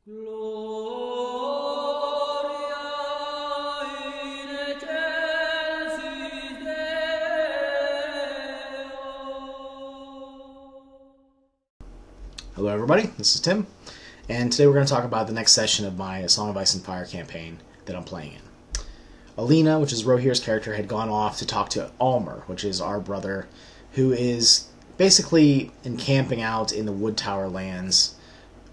Hello everybody, this is Tim, and today we're going to talk about the next session of my Song of Ice and Fire campaign that I'm playing in. Alina, which is Rohir's character, had gone off to talk to Almer, which is our brother, who is basically encamping out in the Wood Tower lands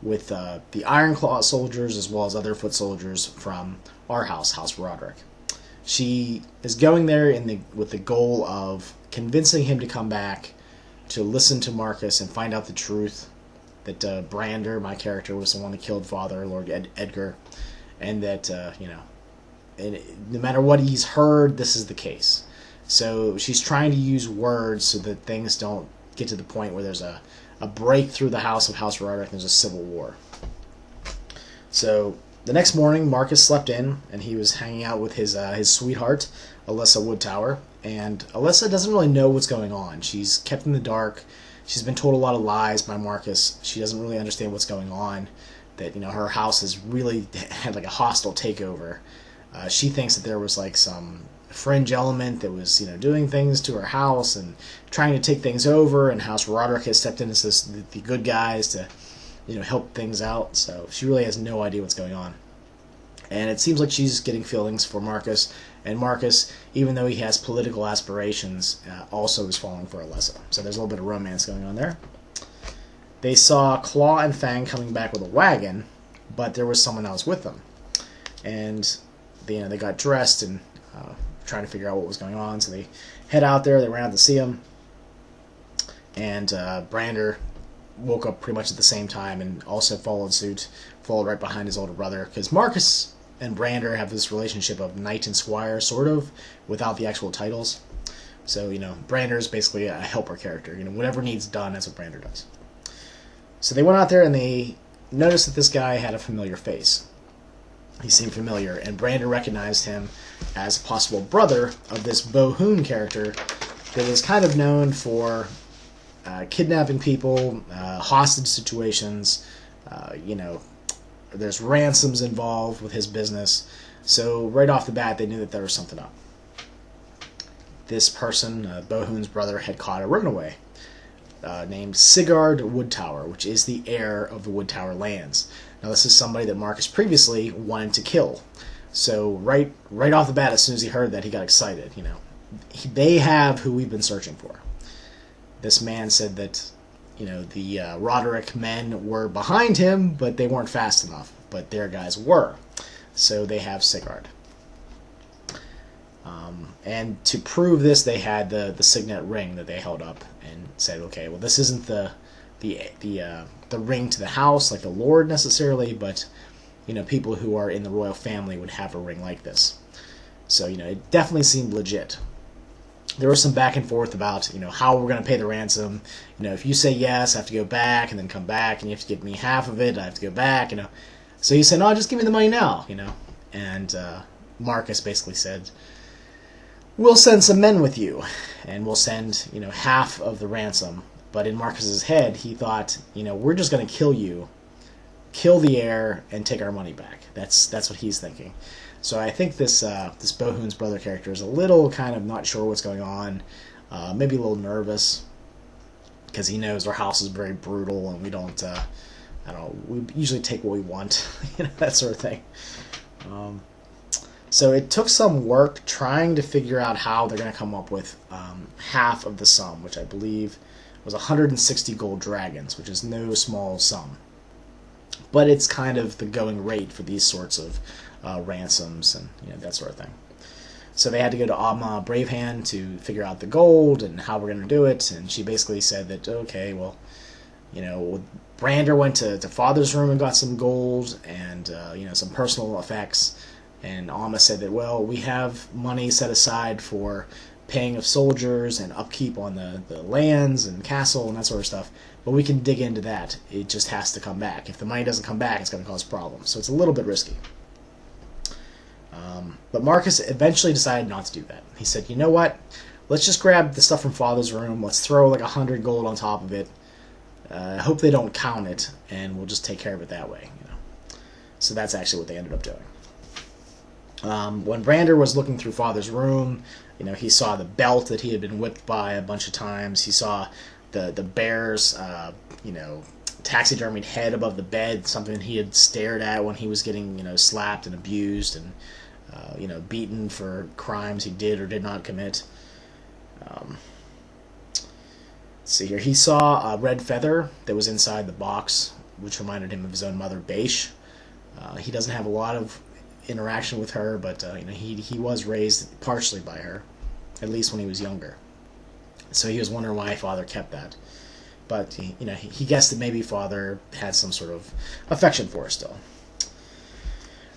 with the Ironclaw soldiers as well as other foot soldiers from our house, House Roderick. She is going there with the goal of convincing him to come back, to listen to Marcus and find out the truth, that Brander, my character, was the one that killed Father, Lord Edgar, and that, and no matter what he's heard, this is the case. So she's trying to use words so that things don't get to the point where there's a break through the house of House Roderick and there's a civil war. So the next morning, Marcus slept in, and he was hanging out with his sweetheart, Alyssa Woodtower, and Alyssa doesn't really know what's going on. She's kept in the dark. She's been told a lot of lies by Marcus. She doesn't really understand what's going on, that, her house has really had like a hostile takeover. She thinks that there was like some fringe element that was, doing things to her house and trying to take things over, and House Roderick has stepped in as the good guys to, help things out. So she really has no idea what's going on. And it seems like she's getting feelings for Marcus, and Marcus, even though he has political aspirations, also is falling for Alyssa. So there's a little bit of romance going on there. They saw Claw and Fang coming back with a wagon, but there was someone else with them. And they got dressed and trying to figure out what was going on. So they head out there. They ran out to see him. And Brander woke up pretty much at the same time and also followed suit, followed right behind his older brother, because Marcus and Brander have this relationship of knight and squire, sort of, without the actual titles. So, Brander is basically a helper character. Whatever needs done, that's what Brander does. So they went out there and they noticed that this guy had a familiar face. He seemed familiar, and Brander recognized him as a possible brother of this Bohun character that is kind of known for kidnapping people, hostage situations, there's ransoms involved with his business. So right off the bat, they knew that there was something up. This person, Bohun's brother, had caught a runaway named Sigurd Woodtower, which is the heir of the Woodtower lands. Now this is somebody that Marcus previously wanted to kill. So right off the bat, as soon as he heard that, he got excited. They have who we've been searching for. This man said that the Roderick men were behind him, but they weren't fast enough. But their guys were. So they have Sigurd. And to prove this, they had the signet ring that they held up and said, okay, well, this isn't the ring to the house, like the Lord necessarily, but people who are in the royal family would have a ring like this. So it definitely seemed legit. There was some back and forth about, how we're going to pay the ransom. If you say yes, I have to go back and then come back, and you have to give me half of it. I have to go back, So he said, no, just give me the money now, And Marcus basically said, we'll send some men with you, and we'll send, half of the ransom. But in Marcus's head, he thought, we're just going to kill you, kill the heir, and take our money back. That's what he's thinking. So I think this Bohun's brother character is a little kind of not sure what's going on, maybe a little nervous, because he knows our house is very brutal and we don't, we usually take what we want, that sort of thing. So it took some work trying to figure out how they're going to come up with half of the sum, which I believe was 160 gold dragons, which is no small sum. But it's kind of the going rate for these sorts of ransoms and that sort of thing. So they had to go to Amma Bravehand to figure out the gold and how we're going to do it. And she basically said that, okay, well, Brander went to Father's room and got some gold and some personal effects. And Amma said that, well, we have money set aside for paying of soldiers and upkeep on the lands and castle and that sort of stuff. But we can dig into that. It just has to come back. If the money doesn't come back, it's going to cause problems. So it's a little bit risky. But Marcus eventually decided not to do that. He said, you know what? Let's just grab the stuff from Father's room. Let's throw like 100 gold on top of it. I hope they don't count it, and we'll just take care of it that way. So that's actually what they ended up doing. When Brander was looking through Father's room, he saw the belt that he had been whipped by a bunch of times. He saw the bear's, taxidermied head above the bed, something he had stared at when he was getting, slapped and abused and, beaten for crimes he did or did not commit. Let's see here. He saw a red feather that was inside the box, which reminded him of his own mother, Beish. He doesn't have a lot of interaction with her, but he was raised partially by her, at least when he was younger. So he was wondering why Father kept that. But he guessed that maybe Father had some sort of affection for her still.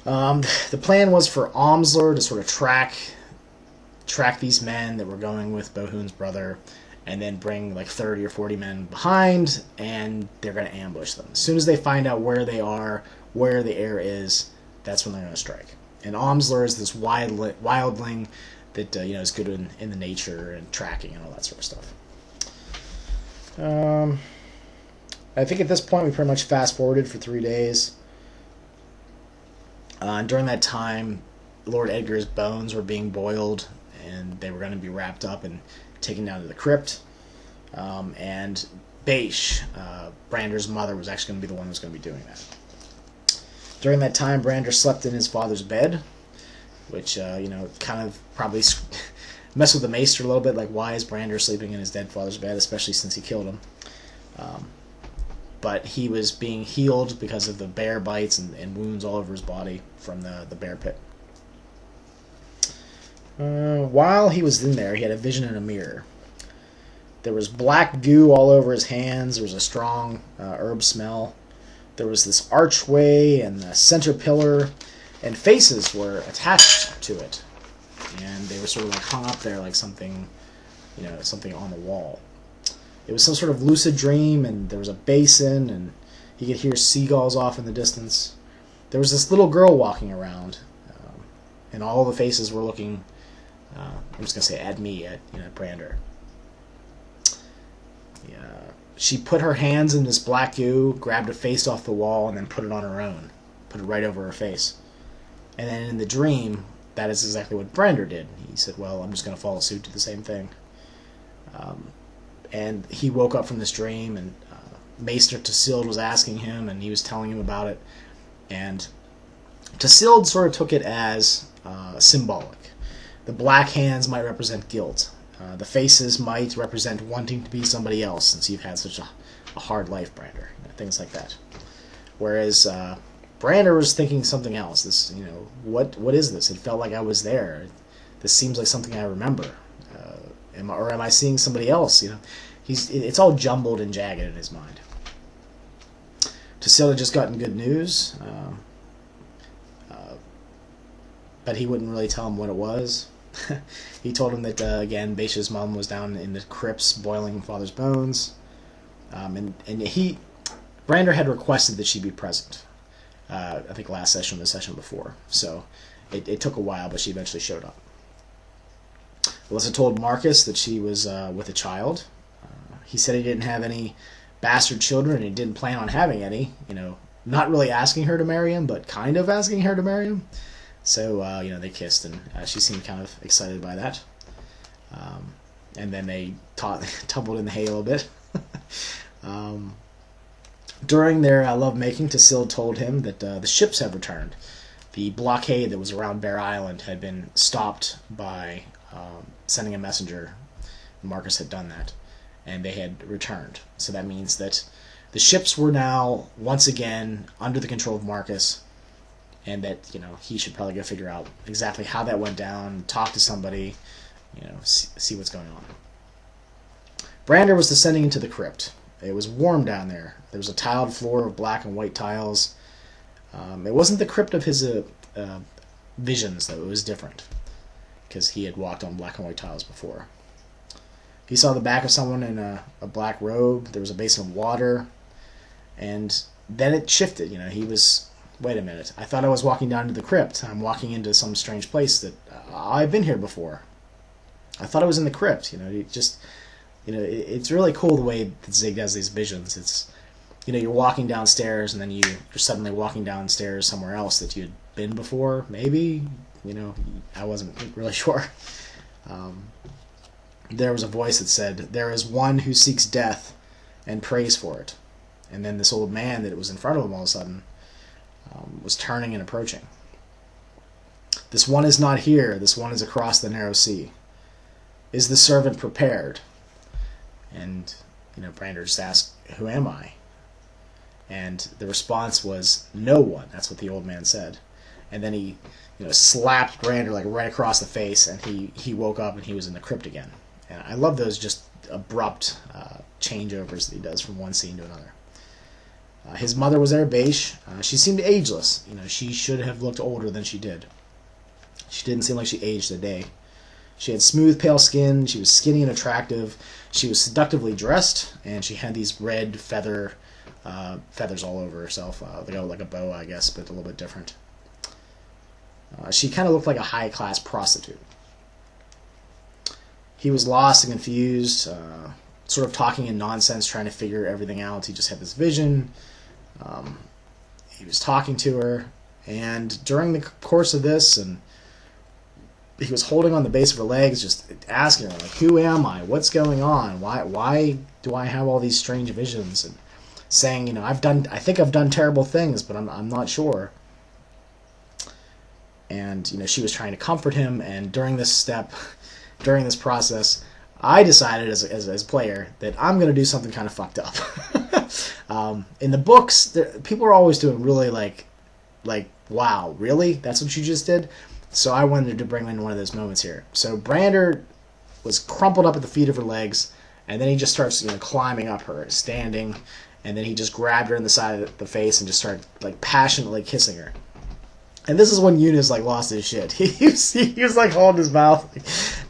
The plan was for Omsler to sort of track these men that were going with Bohun's brother, and then bring like 30 or 40 men behind, and they're going to ambush them. As soon as they find out where they are, where the heir is, that's when they're going to strike. And Omsler is this wildling that is good in the nature and tracking and all that sort of stuff. I think at this point we pretty much fast forwarded for 3 days. And during that time, Lord Edgar's bones were being boiled, and they were going to be wrapped up and taken down to the crypt. And Beish, Brander's mother, was actually going to be the one who was going to be doing that. During that time, Brander slept in his father's bed, which, kind of probably messed with the Maester a little bit, like, why is Brander sleeping in his dead father's bed, especially since he killed him? But he was being healed because of the bear bites and wounds all over his body from the bear pit. While he was in there, he had a vision in a mirror. There was black goo all over his hands. There was a strong herb smell. There was this archway and the center pillar, and faces were attached to it. And they were sort of like hung up there like something, something on the wall. It was some sort of lucid dream, and there was a basin, and he could hear seagulls off in the distance. There was this little girl walking around, and all the faces were looking, I'm just going to say at me, at Brander. She put her hands in this black goo, grabbed a face off the wall, and then put it on her own. Put it right over her face. And then in the dream, that is exactly what Brander did. He said, well, I'm just going to follow suit, do the same thing. And he woke up from this dream, and Maester Tassild was asking him, and he was telling him about it. And Tassild sort of took it as symbolic. The black hands might represent guilt. The faces might represent wanting to be somebody else, since you've had such a hard life, Brander. Things like that. Whereas Brander was thinking something else. This, what is this? It felt like I was there. This seems like something I remember. Am I seeing somebody else? It's all jumbled and jagged in his mind. Tassild had just gotten good news, but he wouldn't really tell him what it was. He told him that, again, Beish's mom was down in the crypts boiling father's bones. Brander had requested that she be present. I think last session or the session before. So it took a while, but she eventually showed up. Alyssa told Marcus that she was with a child. He said he didn't have any bastard children, and he didn't plan on having any. Not really asking her to marry him, but kind of asking her to marry him. So, they kissed, and she seemed kind of excited by that. And then they tumbled in the hay a little bit. During their lovemaking, Tassild told him that the ships had returned. The blockade that was around Bear Island had been stopped by sending a messenger. Marcus had done that, and they had returned. So that means that the ships were now, once again, under the control of Marcus, and that, he should probably go figure out exactly how that went down, talk to somebody, see what's going on. Brander was descending into the crypt. It was warm down there. There was a tiled floor of black and white tiles. It wasn't the crypt of his visions, though. It was different, because he had walked on black and white tiles before. He saw the back of someone in a black robe. There was a basin of water. And then it shifted. He was... Wait a minute. I thought I was walking down to the crypt. I'm walking into some strange place that I've been here before. I thought I was in the crypt. It's really cool the way that Zig does these visions. you're walking downstairs and then you're suddenly walking downstairs somewhere else that you'd been before, maybe. I wasn't really sure. There was a voice that said, "There is one who seeks death and prays for it." And then this old man that was in front of him all of a sudden was turning and approaching. "This one is not here. This one is across the narrow sea. Is the servant prepared?" And, Brander just asked, "Who am I?" And the response was, "No one." That's what the old man said. And then he, slapped Brander like right across the face, and he woke up and he was in the crypt again. And I love those just abrupt changeovers that he does from one scene to another. His mother was there, beige. She seemed ageless. She should have looked older than she did. She didn't seem like she aged a day. She had smooth, pale skin. She was skinny and attractive. She was seductively dressed, and she had these red feathers all over herself, like a boa, I guess, but a little bit different. She kind of looked like a high-class prostitute. He was lost and confused, sort of talking in nonsense, trying to figure everything out. He just had this vision. He was talking to her, and during the course of this, and he was holding on the base of her legs, just asking her, like, "Who am I? What's going on? Why do I have all these strange visions?" And saying, I think I've done terrible things, but I'm not sure. And she was trying to comfort him. And during this process, I decided as a player that I'm going to do something kind of fucked up. In the books, people are always doing really like, wow, really? That's what you just did? So I wanted to bring in one of those moments here. So Brander was crumpled up at the feet of her legs, and then he just starts climbing up her, standing, and then he just grabbed her in the side of the face and just started passionately kissing her. And this is when Eunice lost his shit. He was holding his mouth,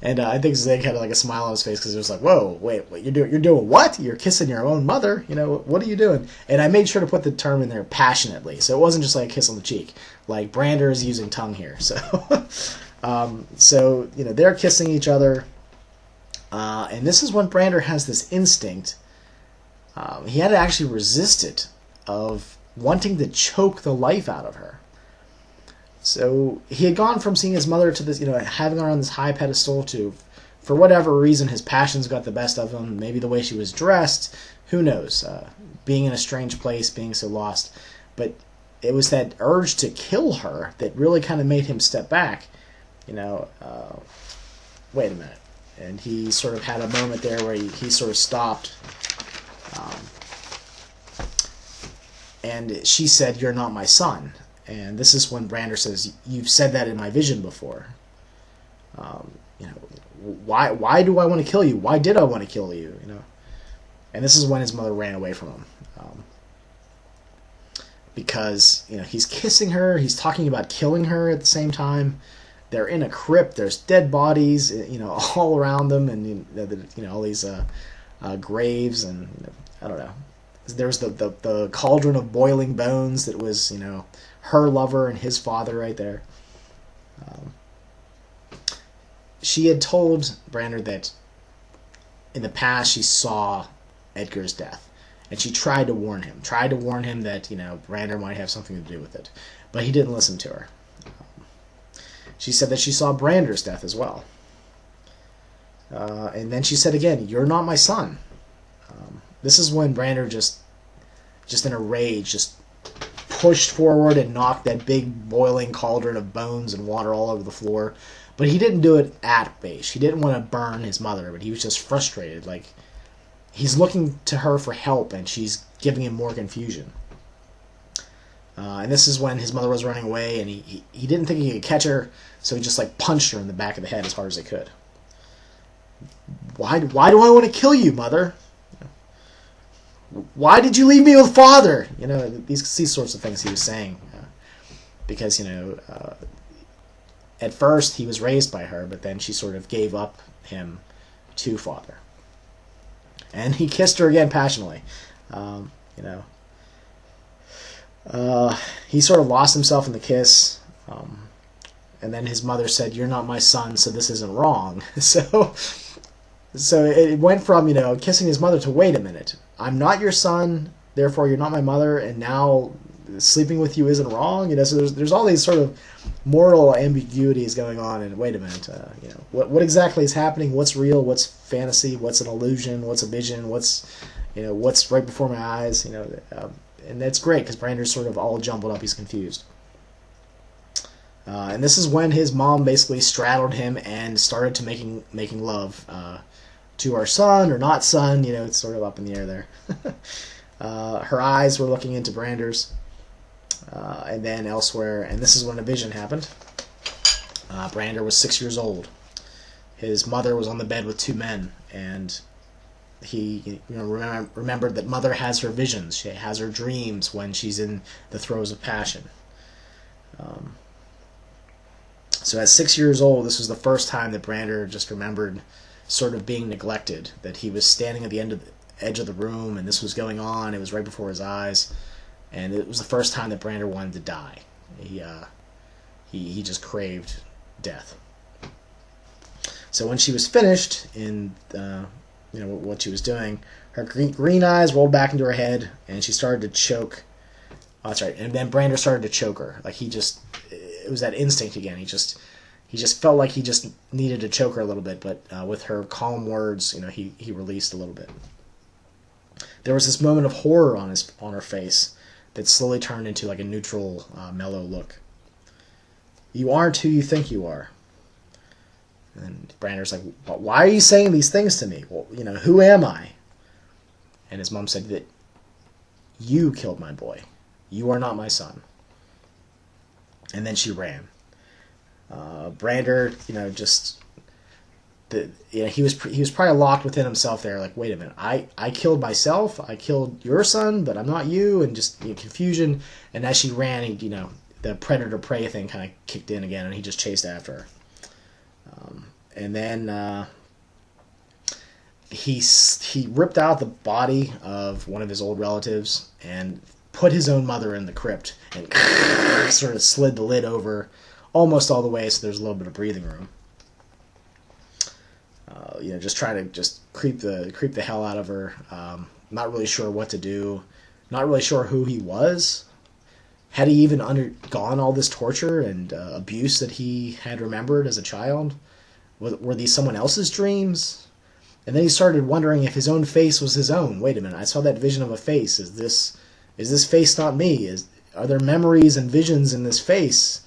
and I think Zig had a smile on his face because it was like, "Whoa, wait, you're doing what? You're kissing your own mother? What are you doing?" And I made sure to put the term in there, passionately, so it wasn't just like a kiss on the cheek. Like Brander is using tongue here, so they're kissing each other, and this is when Brander has this instinct. He had to actually resist it of wanting to choke the life out of her. So he had gone from seeing his mother to this, having her on this high pedestal to, for whatever reason, his passions got the best of him. Maybe the way she was dressed, who knows? Being in a strange place, being so lost. But it was that urge to kill her that really kind of made him step back. Wait a minute. And he sort of had a moment there where he sort of stopped. And she said, "You're not my son." And this is when Brander says, "You've said that in my vision before. Why do I want to kill you? Why did I want to kill you? And this is when his mother ran away from him, because he's kissing her, he's talking about killing her at the same time. They're in a crypt. There's dead bodies, all around them, and all these graves, and I don't know. There's the cauldron of boiling bones that was her lover and his father right there. She had told Brander that in the past she saw Edgar's death, and she tried to warn him that Brander might have something to do with it, but he didn't listen to her. She said that she saw Brander's death as well, and then she said again, "You're not my son." This is when Brander just in a rage, just pushed forward and knocked that big boiling cauldron of bones and water all over the floor. But he didn't do it at base. He didn't want to burn his mother, but he was just frustrated. He's looking to her for help, and she's giving him more confusion. And this is when his mother was running away, and he didn't think he could catch her, so he just punched her in the back of the head as hard as he could. Why do I want to kill you, mother? Why did you leave me with father? These sorts of things he was saying. Because, at first he was raised by her, but then she sort of gave up him to father. And he kissed her again passionately. He sort of lost himself in the kiss. And then his mother said, "You're not my son, so this isn't wrong." So it went from, kissing his mother to, "Wait a minute. I'm not your son. therefore you're not my mother, and now sleeping with you isn't wrong. So there's all these sort of moral ambiguities going on. And wait a minute, what exactly is happening? What's real? What's fantasy? What's an illusion? What's a vision? What's right before my eyes? And that's great because Brander's sort of all jumbled up. He's confused. And this is when his mom basically straddled him and started to making love to our son or not son. It's sort of up in the air there. Her eyes were looking into Brander's, and then elsewhere. And this is when a vision happened. Brander was 6 years old. His mother was on the bed with two men, and he remembered that mother has her visions. She has her dreams when she's in the throes of passion. So at 6 years old, this was the first time that Brander just remembered sort of being neglected, that he was standing at the edge of the room and this was going on. It was right before his eyes, and it was the first time that Brander wanted to die. He just craved death. So when she was finished in what she was doing, her green eyes rolled back into her head and she started to choke. Oh, that's right. And then Brander started to choke her. Like it was that instinct again. He just felt like he just needed to choke her a little bit, but with her calm words, he released a little bit. There was this moment of horror on her face that slowly turned into like a neutral, mellow look. You aren't who you think you are. And Brander's like, why are you saying these things to me? Well, who am I? And his mom said that you killed my boy. You are not my son. And then she ran. Brander, he was probably locked within himself there. Like, wait a minute, I killed myself. I killed your son, but I'm not you. And just confusion. And as she ran, the predator prey thing kind of kicked in again, and he just chased after her. And then he ripped out the body of one of his old relatives and put his own mother in the crypt and sort of slid the lid over almost all the way so there's a little bit of breathing room. Just trying to just creep the hell out of her. Not really sure what to do. Not really sure who he was. Had he even undergone all this torture and abuse that he had remembered as a child? Were these someone else's dreams? And then he started wondering if his own face was his own. Wait a minute, I saw that vision of a face. Is this face not me? Are there memories and visions in this face?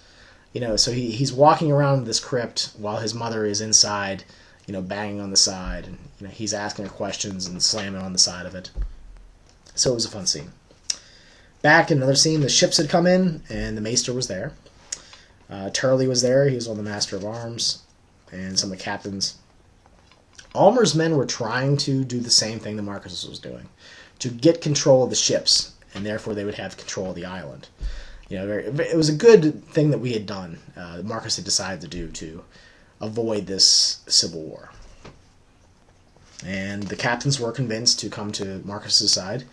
So he's walking around this crypt while his mother is inside, banging on the side, and he's asking her questions and slamming on the side of it. So it was a fun scene. Back in another scene, the ships had come in, and the Maester was there. Turley was there. He was on the Master of Arms, and some of the captains. Almer's men were trying to do the same thing that Marcus was doing, to get control of the ships, and therefore they would have control of the island. It was a good thing that we had done, Marcus had decided to do to avoid this civil war. And the captains were convinced to come to Marcus's side.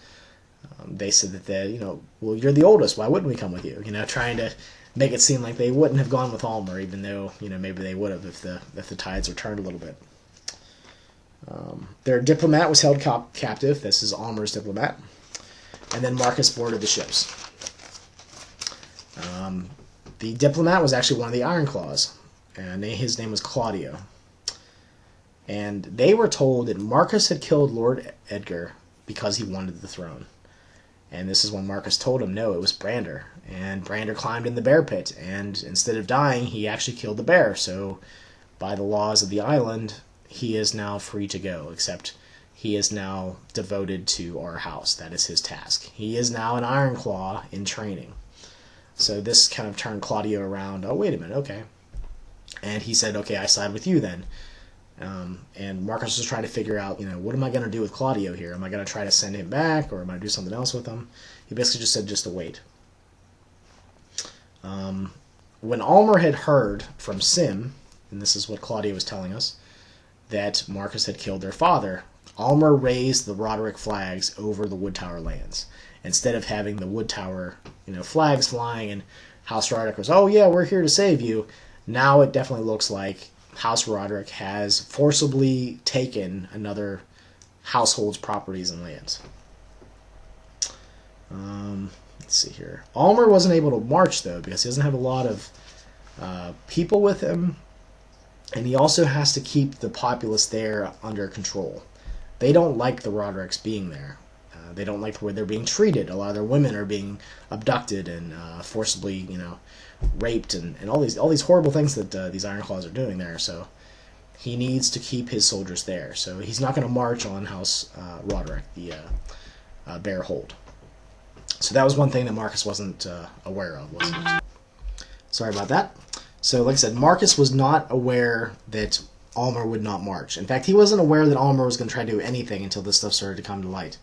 They said that, well, you're the oldest, why wouldn't we come with you? Trying to make it seem like they wouldn't have gone with Almer, even though, maybe they would have if the tides were turned a little bit. Their diplomat was held captive. This is Almer's diplomat. And then Marcus boarded the ships. The diplomat was actually one of the Ironclaws, and his name was Claudio. And they were told that Marcus had killed Lord Edgar because he wanted the throne. And this is when Marcus told him, no, it was Brander. And Brander climbed in the bear pit, and instead of dying, he actually killed the bear. So, by the laws of the island, he is now free to go, except he is now devoted to our house. That is his task. He is now an Ironclaw in training. So this kind of turned Claudio around. Oh, wait a minute, okay. And he said, okay, I side with you then. And Marcus was trying to figure out, what am I going to do with Claudio here? Am I going to try to send him back, or am I going to do something else with him? He basically just said just to wait. When Almer had heard from Sim, and this is what Claudio was telling us, that Marcus had killed their father, Almer raised the Roderick flags over the Wood Tower lands. Instead of having the Wood Tower, flags flying, and House Roderick was, oh yeah, we're here to save you. Now it definitely looks like House Roderick has forcibly taken another household's properties and lands. Let's see here. Almer wasn't able to march, though, because he doesn't have a lot of people with him. And he also has to keep the populace there under control. They don't like the Rodericks being there. They don't like the way they're being treated. A lot of their women are being abducted and forcibly, raped, and all these horrible things that these Ironclaws are doing there. So he needs to keep his soldiers there. So he's not going to march on House Roderick, the Bear Hold. So that was one thing that Marcus wasn't aware of, wasn't it? Sorry about that. So, like I said, Marcus was not aware that Almer would not march. In fact, he wasn't aware that Almer was going to try to do anything until this stuff started to come to light.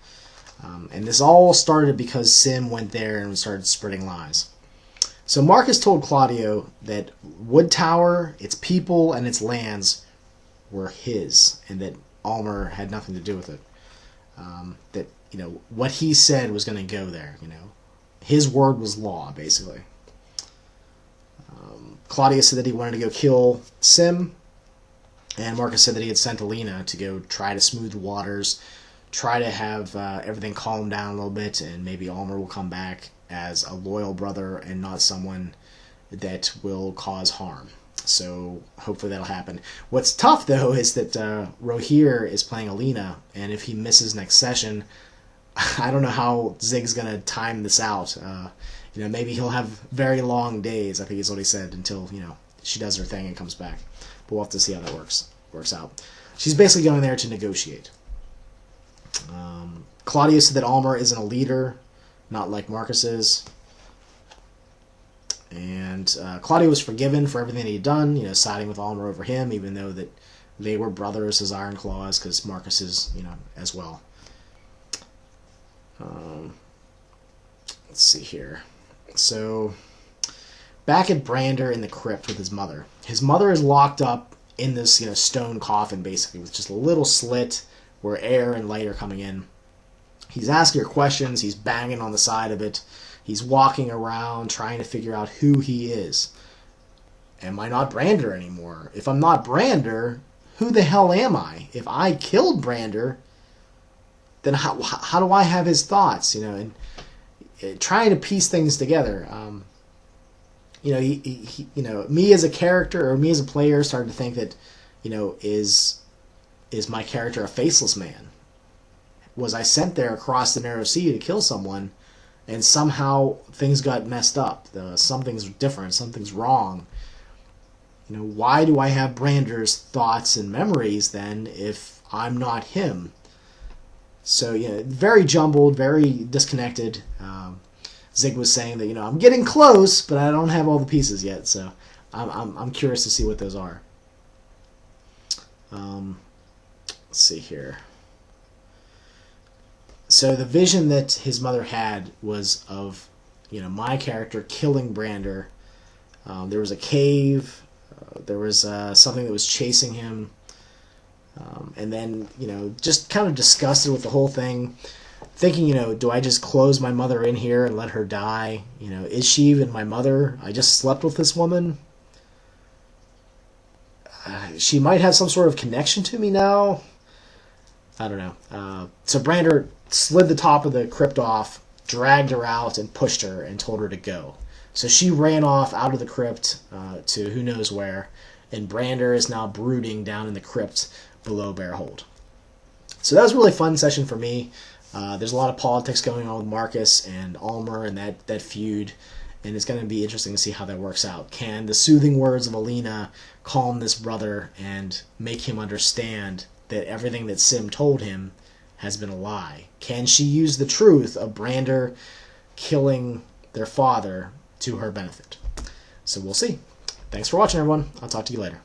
And this all started because Sim went there and started spreading lies. So Marcus told Claudio that Wood Tower, its people, and its lands were his, and that Almer had nothing to do with it. That, what he said was going to go there, His word was law, basically. Claudio said that he wanted to go kill Sim, and Marcus said that he had sent Alina to go try to smooth the waters, try to have everything calm down a little bit, and maybe Almer will come back as a loyal brother and not someone that will cause harm. So hopefully that'll happen. What's tough, though, is that Rohir is playing Alina, and if he misses next session, I don't know how Zig's going to time this out. Maybe he'll have very long days, I think is what he said, until, she does her thing and comes back. But we'll have to see how that works out. She's basically going there to negotiate. Claudio said that Almer isn't a leader, not like Marcus is. And Claudio was forgiven for everything he'd done, siding with Almer over him, even though that they were brothers as Ironclaws, because Marcus is, as well. Let's see here. So, back at Brander in the crypt with his mother. His mother is locked up in this, stone coffin, basically, with just a little slit where air and light are coming in. He's asking her questions. He's banging on the side of it. He's walking around trying to figure out who he is. Am I not Brander anymore? If I'm not Brander, who the hell am I? If I killed Brander, then how do I have his thoughts? And trying to piece things together. Me as a character or me as a player started to think that, is my character a faceless man? Was I sent there across the narrow sea to kill someone, and somehow things got messed up? Something's different. Something's wrong. Why do I have Brander's thoughts and memories then if I'm not him? So, very jumbled, very disconnected. Zig was saying that, I'm getting close, but I don't have all the pieces yet. So, I'm curious to see what those are. Let's see here. So the vision that his mother had was of, my character killing Brander. There was a cave. There was something that was chasing him. And then, just kind of disgusted with the whole thing. Thinking, do I just close my mother in here and let her die? Is she even my mother? I just slept with this woman. She might have some sort of connection to me now. I don't know. So Brander slid the top of the crypt off, dragged her out, and pushed her and told her to go. So she ran off out of the crypt to who knows where, and Brander is now brooding down in the crypt below Bearhold. So that was a really fun session for me. There's a lot of politics going on with Marcus and Almer and that feud, and it's going to be interesting to see how that works out. Can the soothing words of Alina calm this brother and make him understand that everything that Sim told him has been a lie? Can she use the truth of Brander killing their father to her benefit? So we'll see. Thanks for watching, everyone. I'll talk to you later.